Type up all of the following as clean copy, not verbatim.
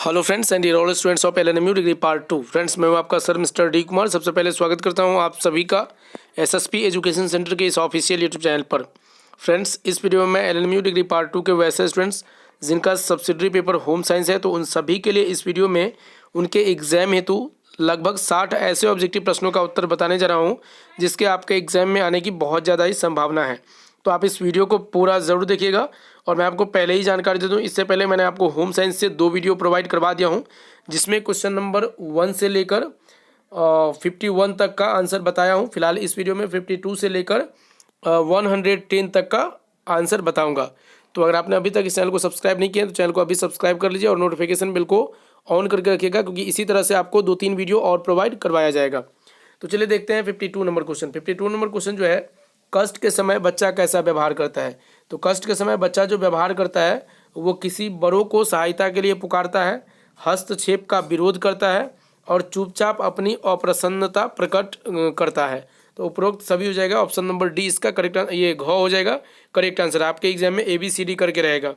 Hello friends and dear all students of LNMU degree part 2। Friends मैं हूं आपका sir mister D Kumar. सबसे पहले स्वागत करता हूं आप सभी का एसएसपी एजुकेशन सेंटर के इस ऑफिशियल यूट्यूब चैनल पर। फ्रेंड्स इस वीडियो में मैं एलएनएमयू डिग्री पार्ट 2 के वैसे स्टूडेंट्स जिनका सब्सिडरी पेपर होम साइंस है तो उन सभी के लिए इस वीडियो में उनके एग्जाम हेतु लगभग 60 ऐसे ऑब्जेक्टिव प्रश्नों का उत्तर बताने जा रहा हूँ जिसके आपके एग्जाम में आने की बहुत ज़्यादा ही संभावना है। तो आप इस वीडियो को पूरा ज़रूर देखिएगा। और मैं आपको पहले ही जानकारी दे दूं, इससे पहले मैंने आपको होम साइंस से 2 वीडियो प्रोवाइड करवा दिया हूं जिसमें क्वेश्चन नंबर 1 से लेकर 51 तक का आंसर बताया हूं। फिलहाल इस वीडियो में 52 से लेकर 110 तक का आंसर बताऊंगा। तो अगर आपने अभी तक इस चैनल को सब्सक्राइब नहीं किया तो चैनल को अभी सब्सक्राइब कर लीजिए और नोटिफिकेशन बिल को ऑन करके रखिएगा, क्योंकि इसी तरह से आपको 2-3 वीडियो और प्रोवाइड करवाया जाएगा। तो चलिए देखते हैं 52 नंबर क्वेश्चन। 52 नंबर क्वेश्चन जो है, कष्ट के समय बच्चा कैसा व्यवहार करता है। तो कष्ट के समय बच्चा जो व्यवहार करता है वो किसी बड़ों को सहायता के लिए पुकारता है, हस्तक्षेप का विरोध करता है और चुपचाप अपनी अप्रसन्नता प्रकट करता है। तो उपरोक्त सभी हो जाएगा। ऑप्शन नंबर डी इसका करेक्ट, ये घ हो जाएगा करेक्ट आंसर। आपके एग्जाम में ABCD करके रहेगा।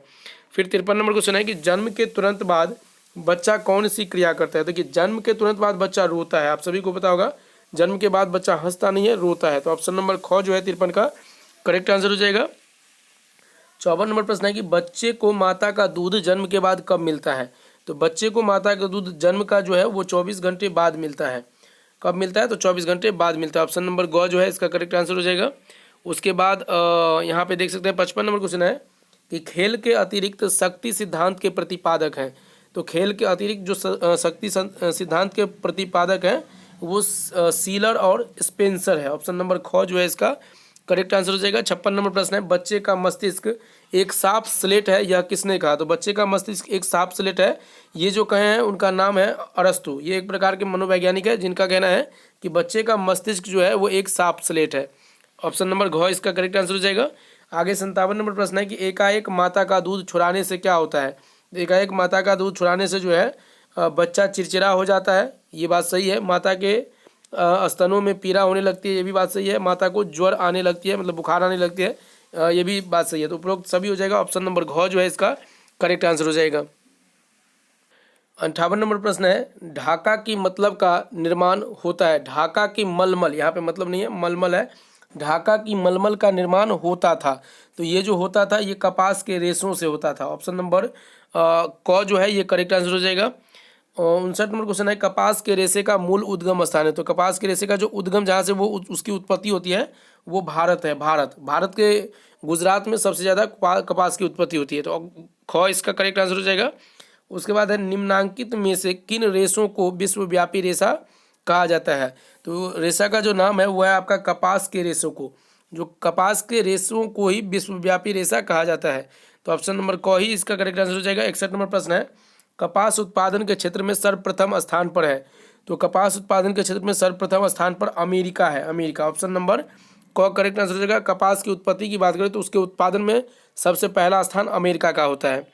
फिर 53 नंबर क्वेश्चन है कि जन्म के तुरंत बाद बच्चा कौन सी क्रिया करता है। देखिए जन्म के तुरंत बाद बच्चा रोता है, आप सभी को पता होगा। जन्म के बाद बच्चा हंसता नहीं है, रोता है। तो ऑप्शन नंबर ख जो है 53 का करेक्ट आंसर हो जाएगा। 54 नंबर प्रश्न है कि बच्चे को माता का दूध जन्म के बाद कब मिलता है। तो बच्चे को माता का दूध जन्म का जो है वो 24 घंटे बाद मिलता है। कब मिलता है? तो 24 घंटे बाद मिलता है। ऑप्शन नंबर ग जो है इसका करेक्ट आंसर हो जाएगा। उसके बाद यहाँ पे देख सकते हैं 55 नंबर क्वेश्चन है कि खेल के अतिरिक्त शक्ति सिद्धांत के प्रतिपादक हैं। तो खेल के अतिरिक्त जो शक्ति सिद्धांत के प्रतिपादक हैं वो सीलर और स्पेंसर है। ऑप्शन नंबर ख जो है इसका करेक्ट आंसर हो जाएगा। 56 नंबर प्रश्न है बच्चे का मस्तिष्क एक साफ स्लेट है, यह किसने कहा। तो बच्चे का मस्तिष्क एक साफ स्लेट है, ये जो कहे हैं उनका नाम है अरस्तु। ये एक प्रकार के मनोवैज्ञानिक है जिनका कहना है कि बच्चे का मस्तिष्क जो है वो एक साफ स्लेट है। ऑप्शन नंबर घ इसका करेक्ट आंसर हो जाएगा। आगे 57 नंबर प्रश्न है कि एकाएक माता का दूध छुड़ाने से क्या होता है। एकाएक माता का दूध छुड़ाने से जो है बच्चा चिड़चिड़ा हो जाता है, ये बात सही है। माता के स्तनों में पीड़ा होने लगती है, ये भी बात सही है। माता को ज्वर आने लगती है, मतलब बुखार आने लगती है, ये भी बात सही है। तो उपरोक्त सभी हो जाएगा। ऑप्शन नंबर घ जो है इसका करेक्ट आंसर हो जाएगा। 58 नंबर प्रश्न है ढाका की मतलब का निर्माण होता है। ढाका की मलमल, यहाँ पे मतलब नहीं है मलमल है। ढाका की मलमल का निर्माण होता था, तो ये जो होता था ये कपास के रेशों से होता था। ऑप्शन नंबर क जो है ये करेक्ट आंसर हो जाएगा। 59 नंबर क्वेश्चन है कपास के रेशे का मूल उद्गम स्थान है। तो कपास के रेशे का जो उद्गम जहाँ से वो उसकी उत्पत्ति होती है वो भारत है। भारत के गुजरात में सबसे ज़्यादा कपास की उत्पत्ति होती है। तो ख इसका करेक्ट आंसर हो जाएगा। उसके बाद है निम्नांकित में से किन रेशों को विश्वव्यापी रेशा कहा जाता है। तो रेशा का जो नाम है वो है आपका कपास के रेशों को, जो कपास के रेशों को ही विश्वव्यापी रेशा कहा जाता है। तो ऑप्शन नंबर क ही इसका करेक्ट आंसर हो जाएगा। 61 नंबर प्रश्न है कपास उत्पादन के क्षेत्र में सर्वप्रथम स्थान पर है। तो कपास उत्पादन के क्षेत्र में सर्वप्रथम स्थान पर अमेरिका है, अमेरिका। ऑप्शन नंबर क करेक्ट आंसर हो जाएगा। कपास की उत्पत्ति की बात करें तो उसके उत्पादन में सबसे पहला स्थान अमेरिका का होता है,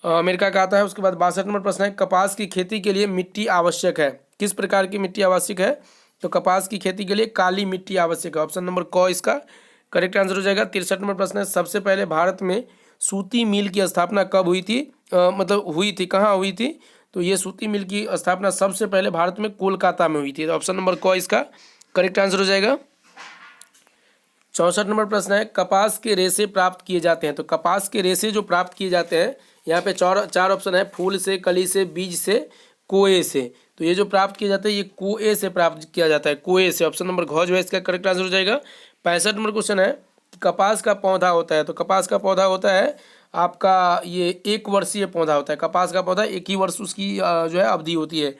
अमेरिका का आता है। उसके बाद 62 नंबर प्रश्न है कपास की खेती के लिए मिट्टी आवश्यक है। किस प्रकार की मिट्टी आवश्यक है। तो कपास की खेती के लिए काली मिट्टी आवश्यक है। ऑप्शन नंबर क इसका करेक्ट आंसर हो जाएगा। 63 नंबर प्रश्न है सबसे पहले भारत में सूती मिल की स्थापना कब हुई थी, मतलब हुई थी, कहाँ हुई थी। तो ये सूती मिल की स्थापना सबसे पहले भारत में कोलकाता में हुई थी। तो ऑप्शन नंबर क इसका करेक्ट आंसर हो जाएगा। 64 नंबर प्रश्न है कपास के रेशे प्राप्त किए जाते हैं। तो कपास के रेशे जो प्राप्त किए जाते हैं, यहाँ पे चार ऑप्शन है, फूल से, कली से, बीज से, कोए से। तो ये जो प्राप्त किया जाता है ये कोए से प्राप्त किया जाता है, कोए से। ऑप्शन नंबर घ जो है इसका करेक्ट आंसर हो जाएगा। 65 नंबर क्वेश्चन है कपास का पौधा होता है। तो कपास का पौधा होता है आपका ये 1 वर्षीय पौधा होता है। कपास का पौधा 1 ही वर्ष उसकी जो है अवधि होती है।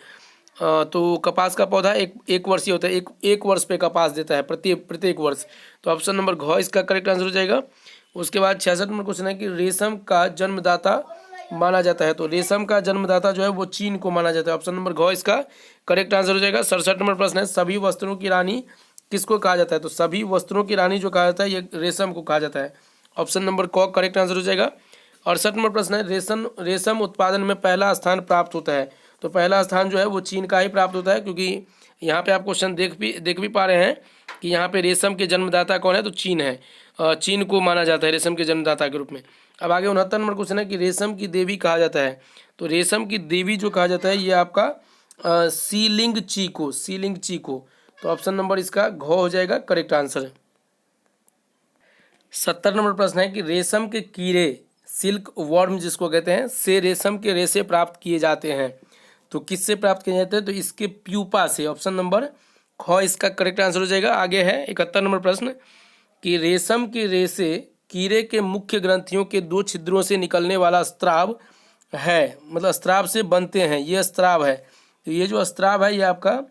तो कपास का पौधा एक वर्षीय होता है, एक वर्ष पे कपास देता है प्रत्येक वर्ष। तो ऑप्शन नंबर घ इसका करेक्ट आंसर हो जाएगा। उसके बाद 66 नंबर क्वेश्चन है कि रेशम का जन्मदाता माना जाता है। तो रेशम का जन्मदाता जो है वो चीन को माना जाता है। ऑप्शन नंबर घ इसका करेक्ट आंसर हो जाएगा। 67 नंबर प्रश्न है सभी वस्त्रों की रानी किसको कहा जाता है। तो सभी वस्त्रों की रानी जो कहा जाता है ये रेशम को कहा जाता है। ऑप्शन नंबर क करेक्ट आंसर हो जाएगा। 68 नंबर प्रश्न है रेशम उत्पादन में पहला स्थान प्राप्त होता है। तो पहला स्थान जो है वो चीन का ही प्राप्त होता है, क्योंकि यहाँ पे आप क्वेश्चन देख भी पा रहे हैं कि यहाँ पे रेशम के जन्मदाता कौन है। तो चीन है, चीन को माना जाता है रेशम के जन्मदाता के रूप में। अब आगे 69 नंबर क्वेश्चन है कि रेशम की देवी कहा जाता है। तो रेशम की देवी जो कहा जाता है ये आपका सीलिंग चीको, सीलिंग चीको। तो ऑप्शन नंबर इसका घ हो जाएगा करेक्ट आंसर। 70 नंबर प्रश्न है कि रेशम के कीड़े, सिल्क वर्म जिसको कहते हैं, से रेशम के रेशे प्राप्त किए जाते हैं। तो किससे प्राप्त किए जाते हैं? तो इसके प्यूपा से। ऑप्शन नंबर ख इसका करेक्ट आंसर हो जाएगा। आगे है 71 नंबर प्रश्न कि रेशम के रेशे कीड़े के मुख्य ग्रंथियों के 2 छिद्रों से निकलने वाला स्त्राव है, मतलब स्त्राव से बनते हैं, ये स्त्राव है। तो ये जो स्त्राव है ये आपका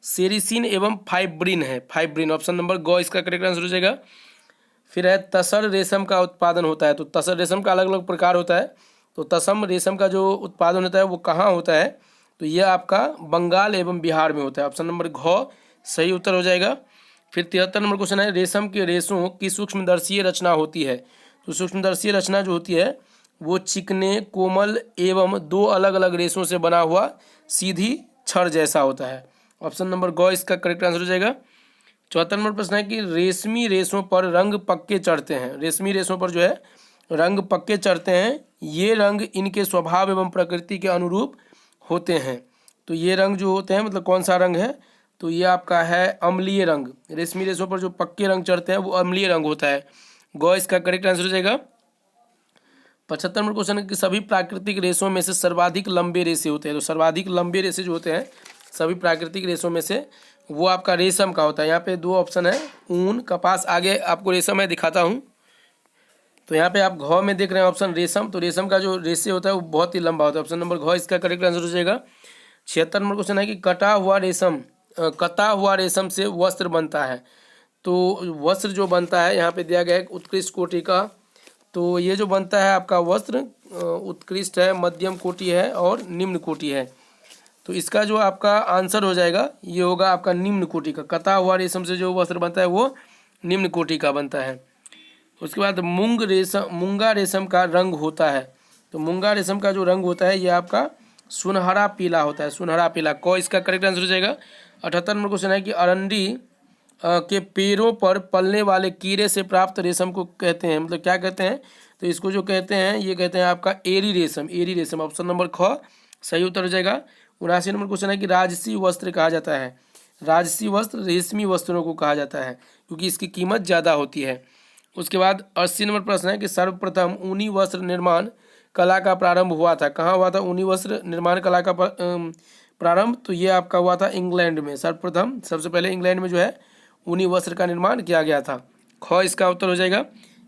सेरिसिन एवं फाइब्रिन है, फाइब्रिन। ऑप्शन नंबर ग इसका करेक्ट आंसर हो जाएगा। फिर है तसर रेशम का उत्पादन होता है। तो तसर रेशम का अलग अलग प्रकार होता है। तो तसम रेशम का जो उत्पादन होता है वो कहाँ होता है? तो ये आपका बंगाल एवं बिहार में होता है। ऑप्शन नंबर घ सही उत्तर हो जाएगा। फिर 73 नंबर क्वेश्चन है रेशम के रेशों की सूक्ष्मदर्शीय रचना होती है। तो सूक्ष्मदर्शीय रचना जो होती है वो चिकने, कोमल एवं 2 अलग अलग रेशों से बना हुआ सीधी छड़ जैसा होता है। ऑप्शन नंबर ग इसका करेक्ट आंसर हो जाएगा। 74 नंबर प्रश्न है कि रेशमी रेशों पर रंग पक्के चढ़ते हैं। रेशमी रेशों पर जो है रंग पक्के चढ़ते हैं। ये रंग इनके स्वभाव एवं प्रकृति के अनुरूप होते हैं। तो ये रंग जो होते हैं मतलब कौन सा रंग है? तो ये आपका है अम्लीय रंग। रेशमी रेशों पर जो पक्के रंग चढ़ते हैं वो अम्लीय रंग होता है। ग इसका करेक्ट आंसर हो जाएगा। 75 नंबर क्वेश्चन है कि सभी प्राकृतिक रेशों में से सर्वाधिक लंबे रेशे होते हैं। तो सर्वाधिक लंबे रेशे जो होते हैं सभी प्राकृतिक रेशों में से वो आपका रेशम का होता है। यहाँ पे 2 ऑप्शन है, ऊन, कपास। आगे आपको रेशम मैं दिखाता हूँ। तो यहाँ पे आप घ में देख रहे हैं ऑप्शन रेशम। तो रेशम का जो रेशे होता है वो बहुत ही लंबा होता है। ऑप्शन नंबर घ इसका करेक्ट आंसर हो जाएगा। 76 नंबर क्वेश्चन है कि कटा हुआ रेशम से वस्त्र बनता है। तो वस्त्र जो बनता है यहाँ पे दिया गया है उत्कृष्ट कोटि का। तो ये जो बनता है आपका वस्त्र उत्कृष्ट है, मध्यम कोटि है और निम्न कोटि है। तो इसका जो आपका आंसर हो जाएगा ये होगा आपका निम्न कोटि का। कता हुआ रेशम से जो वस्त्र बनता है वो निम्न कोटि का बनता है। उसके बाद मूंगा रेशम का रंग होता है। तो मूंगा रेशम का जो रंग होता है ये आपका सुनहरा पीला होता है, सुनहरा पीला। को इसका करेक्ट आंसर हो जाएगा। 78 नंबर क्वेश्चन है कि अरंडी के पेड़ों पर पलने वाले कीड़े से प्राप्त रेशम को कहते हैं, मतलब क्या कहते हैं? तो इसको जो कहते हैं ये कहते हैं आपका एरी रेशम, एरी रेशम। ऑप्शन नंबर ख सही उत्तर हो जाएगा। 79 नंबर क्वेश्चन है कि राजसी वस्त्र कहा जाता है। राजसी वस्त्र रेशमी वस्त्रों को कहा जाता है क्योंकि इसकी कीमत ज़्यादा होती है। उसके बाद 80 नंबर प्रश्न है कि सर्वप्रथम ऊनी वस्त्र निर्माण कला का प्रारंभ हुआ था। कहाँ हुआ था ऊनी वस्त्र निर्माण कला का प्रारंभ? तो ये आपका हुआ था इंग्लैंड में। सर्वप्रथम सबसे पहले इंग्लैंड में जो है ऊनी वस्त्र का निर्माण किया गया था। ख इसका उत्तर हो जाएगा।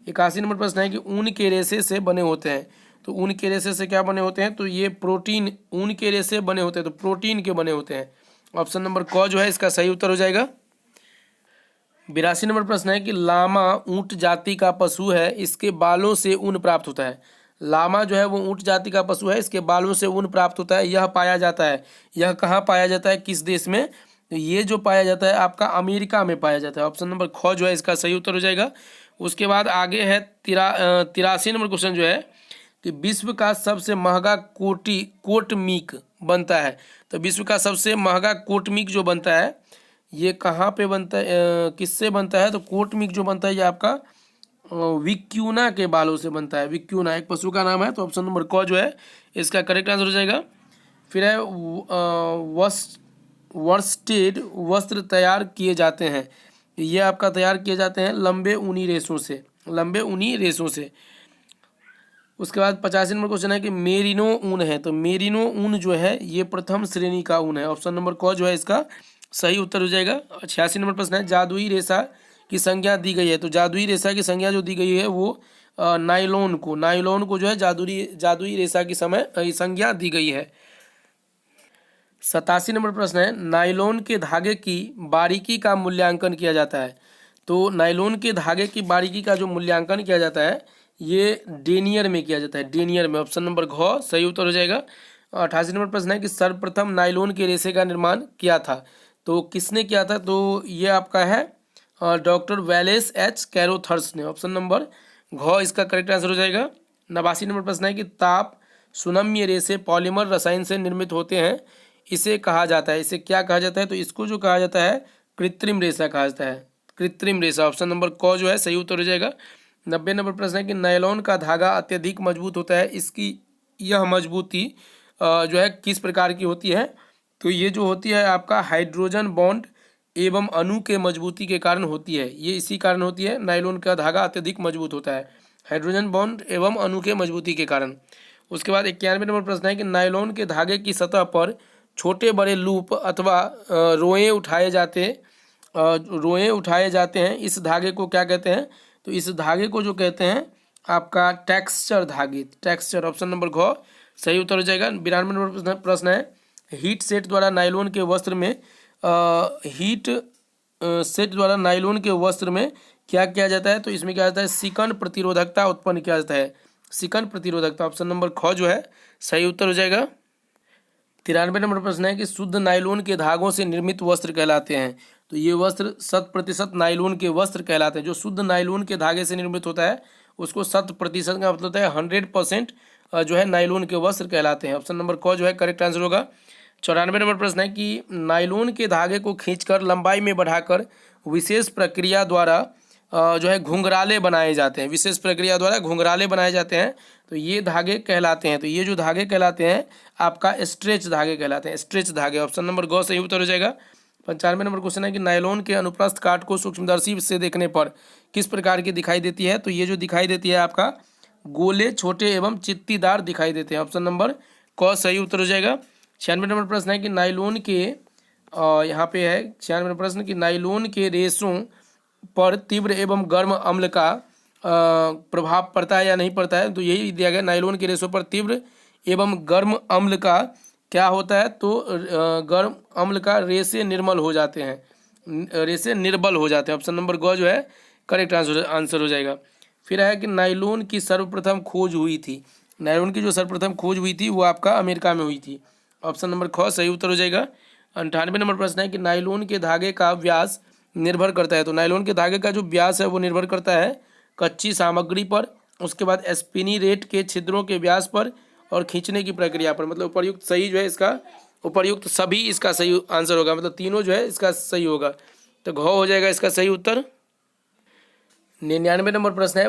81 नंबर प्रश्न है कि ऊन के रेशे से बने होते हैं। तो ऊन के रेशे से क्या बने होते हैं? तो ये प्रोटीन, ऊन के रेशे बने होते हैं तो प्रोटीन के बने होते हैं। ऑप्शन नंबर क जो है इसका सही उत्तर हो जाएगा। 82 नंबर प्रश्न है कि लामा ऊंट जाति का पशु है, इसके बालों से ऊन प्राप्त होता है। लामा जो है वो ऊंट जाति का पशु है, इसके बालों से ऊन प्राप्त होता है। यह पाया जाता है, यह कहाँ पाया जाता है, किस देश में? तो ये जो पाया जाता है आपका अमेरिका में पाया जाता है। ऑप्शन नंबर ख जो है इसका सही उत्तर हो जाएगा। उसके बाद आगे है 83 नंबर क्वेश्चन जो है कि विश्व का सबसे महंगा कोट मीक बनता है। तो विश्व का सबसे महंगा कोट मीक जो बनता है ये कहाँ पे बनता है, किससे बनता है? तो कोट मीक जो बनता है ये आपका विक्यूना के बालों से बनता है। विक्यूना एक पशु का नाम है। तो ऑप्शन नंबर क जो है इसका करेक्ट आंसर हो जाएगा। फिर है वर्स्टेड वस्त्र तैयार किए जाते हैं। ये आपका तैयार किए जाते हैं लंबे ऊनी रेशों से, लंबे ऊनी रेशों से। उसके बाद 85 नंबर क्वेश्चन है कि मेरिनो ऊन है। तो मेरिनो ऊन जो है ये प्रथम श्रेणी का ऊन है। ऑप्शन नंबर क जो है इसका सही उत्तर हो जाएगा। 86 नंबर प्रश्न है जादुई रेशा की संज्ञा दी गई है। तो जादुई रेशा की संज्ञा जो दी गई है वो नायलॉन को जो है जादुई रेशा की संज्ञा दी गई है। 87 नंबर प्रश्न है नायलॉन के धागे की बारीकी का मूल्यांकन किया जाता है। तो नायलॉन के धागे की बारीकी का जो मूल्यांकन किया जाता है ये डेनियर में किया जाता है, डेनियर में। ऑप्शन नंबर घ सही उत्तर हो जाएगा। 88 नंबर प्रश्न है कि सर्वप्रथम नायलॉन के रेशे का निर्माण किया था। तो किसने किया था? तो ये आपका है डॉक्टर वैलेस एच कैरोथर्स ने। ऑप्शन नंबर घ इसका करेक्ट आंसर हो जाएगा। 89 नंबर प्रश्न है कि ताप सुनम्य रेशे पॉलीमर रसायन से निर्मित होते हैं, इसे कहा जाता है, इसे क्या कहा जाता है? तो इसको जो कहा जाता है कृत्रिम रेशा कहा जाता है, कृत्रिम रेशा। ऑप्शन नंबर क जो है सही उत्तर हो जाएगा। 90 नंबर प्रश्न है कि नायलॉन का धागा अत्यधिक मजबूत होता है, इसकी यह मजबूती जो है किस प्रकार की होती है, तो ये जो होती है आपका हाइड्रोजन बॉन्ड एवं अणु के मजबूती के कारण होती है। ये इसी कारण होती है, नायलॉन का धागा अत्यधिक मजबूत होता है हाइड्रोजन बॉन्ड एवं अणु के मजबूती के कारण। उसके बाद 91 नंबर प्रश्न है कि नायलॉन के धागे की सतह पर छोटे बड़े लूप अथवा रोए उठाए जाते हैं। इस धागे को क्या कहते हैं, तो इस धागे को जो कहते हैं आपका टेक्सचर धागे, टेक्सचर। ऑप्शन नंबर घ सही उत्तर हो जाएगा। 92 नंबर प्रश्न है हीट सेट द्वारा नायलॉन के वस्त्र में क्या किया जाता है, तो इसमें क्या जाता है सिकन प्रतिरोधकता उत्पन्न किया जाता है, सिकन प्रतिरोधकता। ऑप्शन नंबर ख जो है सही उत्तर हो जाएगा। 93 नंबर प्रश्न है कि शुद्ध नायलॉन के धागों से निर्मित वस्त्र कहलाते हैं, तो ये वस्त्र 100% नायलॉन के वस्त्र कहलाते हैं। जो शुद्ध नायलॉन के धागे से निर्मित होता है उसको 100% का मतलब होता है 100% जो है नायलॉन के वस्त्र कहलाते हैं। ऑप्शन नंबर क जो है करेक्ट आंसर होगा। 94 नंबर प्रश्न है कि नायलॉन के धागे को खींचकर लंबाई में बढ़ाकर विशेष प्रक्रिया द्वारा जो है घुंघराले बनाए जाते हैं, विशेष प्रक्रिया द्वारा घुंघराले बनाए जाते हैं, तो ये धागे कहलाते हैं। तो ये जो धागे कहलाते हैं आपका स्ट्रेच धागे कहलाते हैं, स्ट्रेच धागे। ऑप्शन नंबर ग सही उत्तर हो जाएगा। 95 नंबर क्वेश्चन है कि नायलॉन के अनुप्रस्थ काट को सूक्ष्मदर्शी से देखने पर किस प्रकार की दिखाई देती है, तो ये जो दिखाई देती है आपका गोले, छोटे एवं चित्तीदार दिखाई देते हैं। ऑप्शन नंबर क सही उत्तर हो जाएगा। 96 नंबर प्रश्न है कि नायलॉन के यहाँ पे है 96 नंबर प्रश्न कि नायलॉन के रेशों पर तीव्र एवं गर्म अम्ल का प्रभाव पड़ता है या नहीं पड़ता है, तो यही दिया गया नायलॉन के रेशों पर तीव्र एवं गर्म अम्ल का क्या होता है, तो गर्म अम्ल का रेशे निर्मल हो जाते हैं, रेशे निर्बल हो जाते हैं। ऑप्शन नंबर ग जो है करेक्ट आंसर हो जाएगा। फिर है कि नायलॉन की सर्वप्रथम खोज हुई थी, नायलॉन की जो सर्वप्रथम खोज हुई थी वो आपका अमेरिका में हुई थी। ऑप्शन नंबर ख सही उत्तर हो जाएगा। 98 नंबर प्रश्न है कि नायलॉन के धागे का व्यास निर्भर करता है, तो नायलॉन के धागे का जो व्यास है वो निर्भर करता है कच्ची सामग्री पर, उसके बाद स्पिनी रेट के छिद्रों के व्यास पर और खींचने की प्रक्रिया पर। मतलब उपर्युक्त सही जो है इसका उपर्युक्त सभी इसका सही आंसर होगा, मतलब तीनों जो है इसका सही होगा, तो घ हो जाएगा इसका सही उत्तर। 99 नंबर प्रश्न है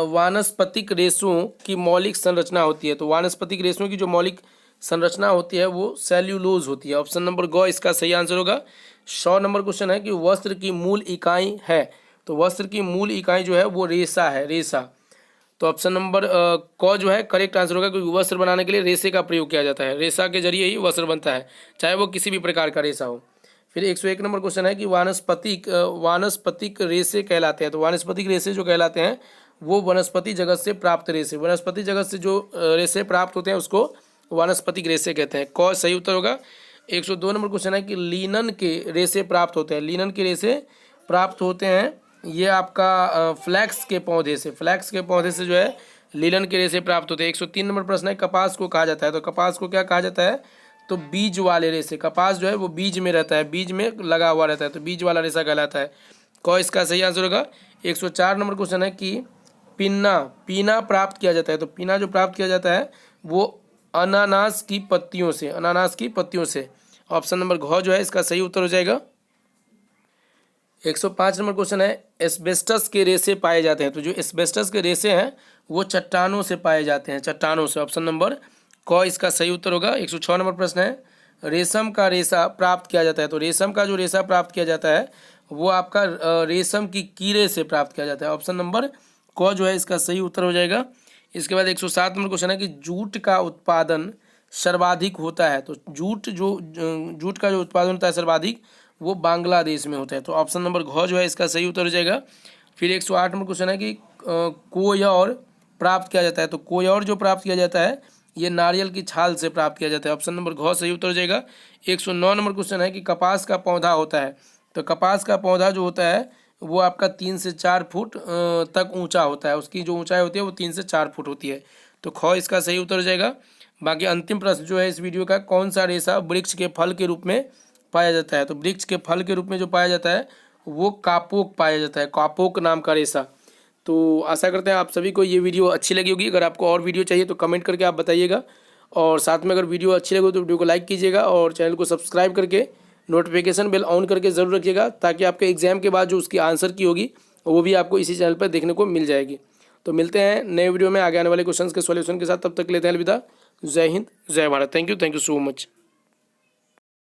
वानस्पतिक रेशों की मौलिक संरचना होती है, तो वानस्पतिक रेशों की जो मौलिक संरचना होती है वो सेल्यूलोज होती है। ऑप्शन नंबर ग इसका सही आंसर होगा। 100 नंबर क्वेश्चन है कि वस्त्र की मूल इकाई है, तो वस्त्र की मूल इकाई जो है वो रेशा है, रेशा। तो ऑप्शन नंबर क जो है करेक्ट आंसर होगा, क्योंकि वस्त्र बनाने के लिए रेशे का प्रयोग किया जाता है, रेशा के जरिए ही वस्त्र बनता है, चाहे वो किसी भी प्रकार का रेशा हो। फिर 101 नंबर क्वेश्चन है कि वानस्पतिक रेशे कहलाते हैं, तो वानस्पतिक रेशे जो कहलाते हैं वो वनस्पति जगत से प्राप्त रेशे, वनस्पति जगत से जो रेशे प्राप्त होते हैं उसको वानस्पतिक रेशे कहते हैं। क सही उत्तर होगा। 102 नंबर क्वेश्चन है कि लीनन के रेशे प्राप्त होते हैं, लीनन के रेशे प्राप्त होते हैं ये आपका फ्लैक्स के पौधे से, फ्लैक्स के पौधे से जो है लीलन के रेशे प्राप्त होते हैं। 103 नंबर प्रश्न है कपास को कहा जाता है, तो कपास को क्या कहा जाता है, तो बीज वाले रेशे, कपास जो है वो बीज में रहता है, बीज में लगा हुआ रहता है, तो बीज वाला रेशा कहलाता है। क इसका सही आंसर होगा। 104 नंबर क्वेश्चन है कि पीना प्राप्त किया जाता है, तो पीना जो प्राप्त किया जाता है वो अनानास की पत्तियों से, अनानास की पत्तियों से। ऑप्शन नंबर घ जो है इसका सही उत्तर हो जाएगा। 105 नंबर क्वेश्चन है एस्बेस्टस के रेशे पाए जाते हैं, तो जो एस्बेस्टस के रेशे हैं वो चट्टानों से पाए जाते हैं, चट्टानों से। ऑप्शन नंबर क इसका सही उत्तर होगा। 106 नंबर प्रश्न है रेशम का रेशा प्राप्त किया जाता है, तो रेशम का जो रेशा प्राप्त किया जाता है वो आपका रेशम की कीड़े से प्राप्त किया जाता है। ऑप्शन नंबर क जो है इसका सही उत्तर हो जाएगा। इसके बाद 107 नंबर क्वेश्चन है कि जूट का उत्पादन सर्वाधिक होता है, तो जूट का जो उत्पादन होता है सर्वाधिक वो बांग्लादेश में होता है, तो ऑप्शन नंबर घ जो है इसका सही उत्तर हो जाएगा। फिर 108 नंबर क्वेश्चन है कि कोयर प्राप्त किया जाता है, तो कोयर जो प्राप्त किया जाता है ये नारियल की छाल से प्राप्त किया जाता है। ऑप्शन नंबर घ सही उत्तर हो जाएगा। 109 नंबर क्वेश्चन है कि कपास का पौधा होता है, तो कपास का पौधा जो होता है वो आपका 3 से 4 फुट तक ऊंचा होता है, उसकी जो ऊंचाई होती है वो 3 से 4 फुट होती है, तो ख इसका सही उत्तर हो जाएगा। बाकी अंतिम प्रश्न जो है इस वीडियो का, कौन सा रेशा वृक्ष के फल के रूप में पाया जाता है, तो वृक्ष के फल के रूप में जो पाया जाता है वो कापोक पाया जाता है, कापोक नाम का रेशा। तो आशा करते हैं आप सभी को ये वीडियो अच्छी लगी होगी। अगर आपको और वीडियो चाहिए तो कमेंट करके आप बताइएगा, और साथ में अगर वीडियो अच्छी लगे तो वीडियो को लाइक कीजिएगा और चैनल को सब्सक्राइब करके नोटिफिकेशन बेल ऑन करके ज़रूर रखिएगा, ताकि आपके एग्जाम के बाद जो उसकी आंसर की होगी वो भी आपको इसी चैनल पर देखने को मिल जाएगी। तो मिलते हैं नए वीडियो में आगे आने वाले क्वेश्चंस के सॉल्यूशन के साथ, तब तक लेते हैं अलविदा। जय हिंद, जय Bharat. Thank you so much.